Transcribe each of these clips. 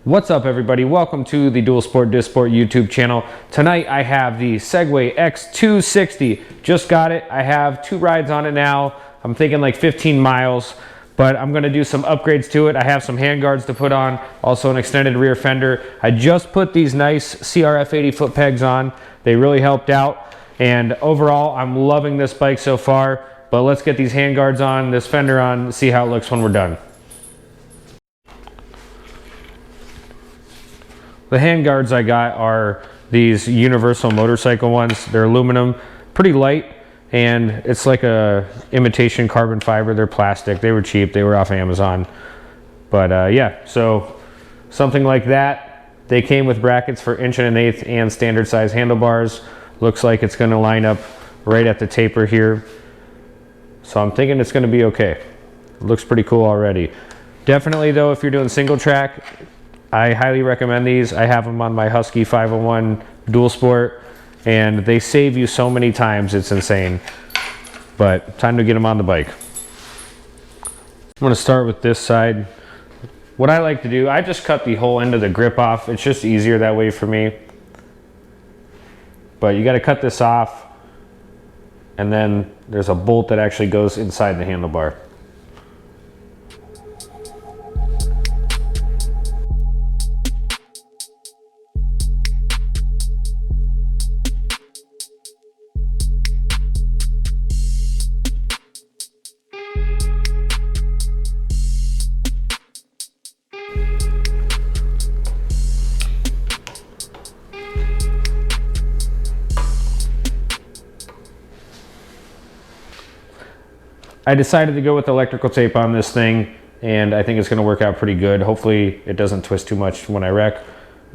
What's up, everybody? Welcome to the Dualsport YouTube channel. Tonight I have the Segway X260. Just got it. I have 2 rides on it now. I'm thinking like 15 miles, but I'm going to do some upgrades to it. I have some handguards to put on, also an extended rear fender. I just put these nice CRF 80 foot pegs on. They really helped out, and overall I'm loving this bike so far. But let's get these handguards on, this fender on, see how it looks when we're done. The handguards I got are these universal motorcycle ones. They're aluminum, pretty light, and it's like a imitation carbon fiber. They're plastic. They were cheap. They were off Amazon. But yeah, so something like that. They came with brackets for 1 1/8" and standard size handlebars. Looks like it's going to line up right at the taper here. So I'm thinking it's going to be okay. It looks pretty cool already. Definitely though, if you're doing single track, I highly recommend these. I have them on my Husky 501 Dualsport, and they save you so many times, it's insane. But time to get them on the bike. I'm going to start with this side. What I like to do, I just cut the whole end of the grip off. It's just easier that way for me. But you got to cut this off, and then there's a bolt that actually goes inside the handlebar. I decided to go with electrical tape on this thing, and I think it's going to work out pretty good. Hopefully it doesn't twist too much when I wreck,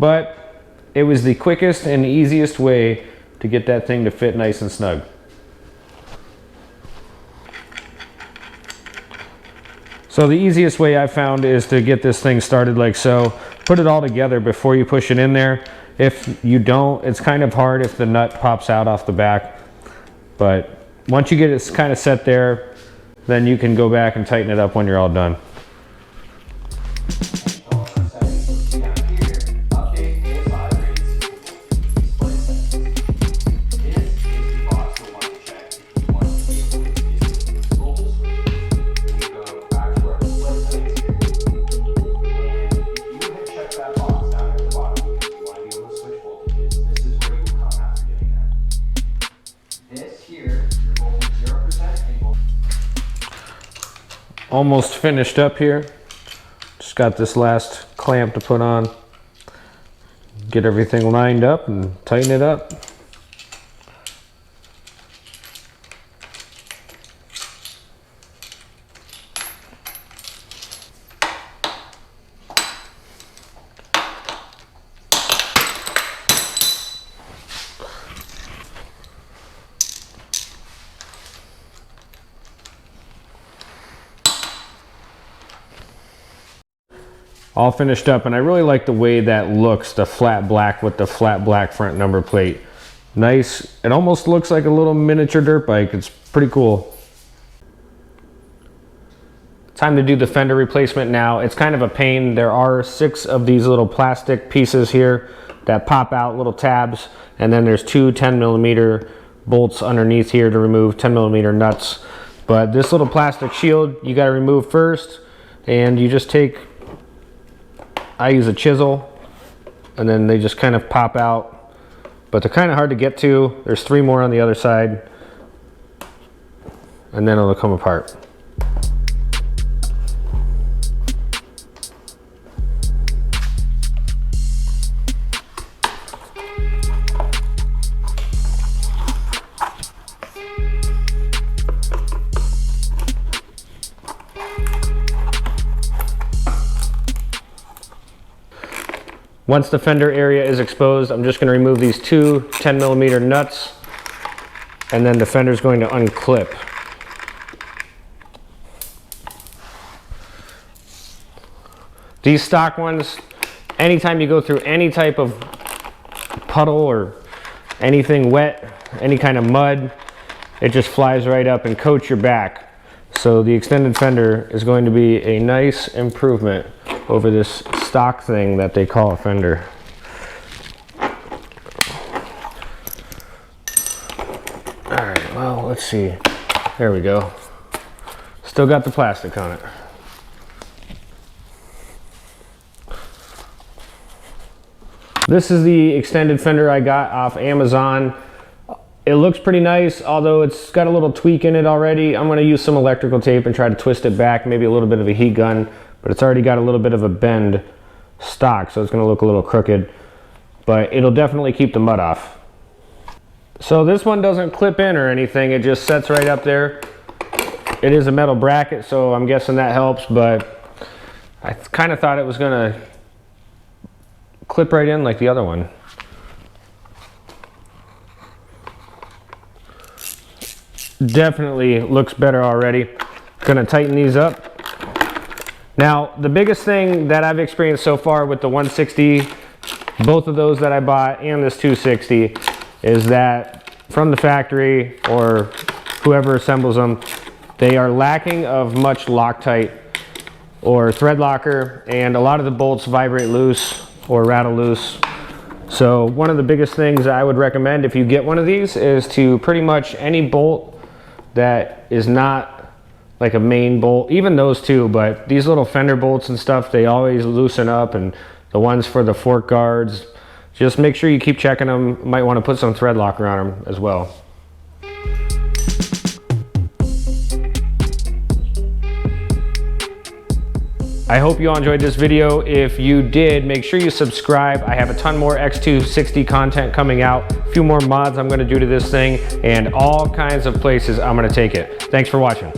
but it was the quickest and easiest way to get that thing to fit nice and snug. So the easiest way I've found is to get this thing started like so. Put it all together before you push it in there. If you don't, it's kind of hard if the nut pops out off the back, but once you get it kind of set there, then you can go back and tighten it up when you're all done. Almost finished up here. Just got this last clamp to put on. Get everything lined up and tighten it up. All finished up, and I really like the way that looks, the flat black with the flat black front number plate. Nice. It almost looks like a little miniature dirt bike. It's pretty cool. Time to do the fender replacement now. It's kind of a pain. There are 6 of these little plastic pieces here that pop out, little tabs, and then there's 2 10mm bolts underneath here to remove 10mm nuts. But this little plastic shield you got to remove first, and you just take, I use a chisel, and then they just kind of pop out, but they're kind of hard to get to. There's 3 more on the other side, and then it'll come apart. Once the fender area is exposed, I'm just going to remove these 2 10mm nuts, and then the fender is going to unclip. These stock ones, anytime you go through any type of puddle or anything wet, any kind of mud, it just flies right up and coats your back. So the extended fender is going to be a nice improvement over this stock thing that they call a fender. All right, well, let's see. There we go. Still got the plastic on it. This is the extended fender I got off Amazon. It looks pretty nice, although it's got a little tweak in it already. I'm going to use some electrical tape and try to twist it back, maybe a little bit of a heat gun, but it's already got a little bit of a bend stock, so it's going to look a little crooked, but it'll definitely keep the mud off. So this one doesn't clip in or anything, it just sets right up there. It is a metal bracket, so I'm guessing that helps, but I kind of thought it was going to clip right in like the other one. Definitely looks better already. Gonna tighten these up. Now, the biggest thing that I've experienced so far with the 160, both of those that I bought and this 260, is that from the factory or whoever assembles them, they are lacking of much Loctite or thread locker, and a lot of the bolts vibrate loose or rattle loose. So one of the biggest things I would recommend if you get one of these is to pretty much any bolt that is not like a main bolt, even those two, but these little fender bolts and stuff, they always loosen up, and the ones for the fork guards, just make sure you keep checking them. Might want to put some thread locker on them as well. I hope you all enjoyed this video. If you did, make sure you subscribe. I have a ton more X260 content coming out, a few more mods I'm going to do to this thing, and all kinds of places I'm going to take it. Thanks for watching.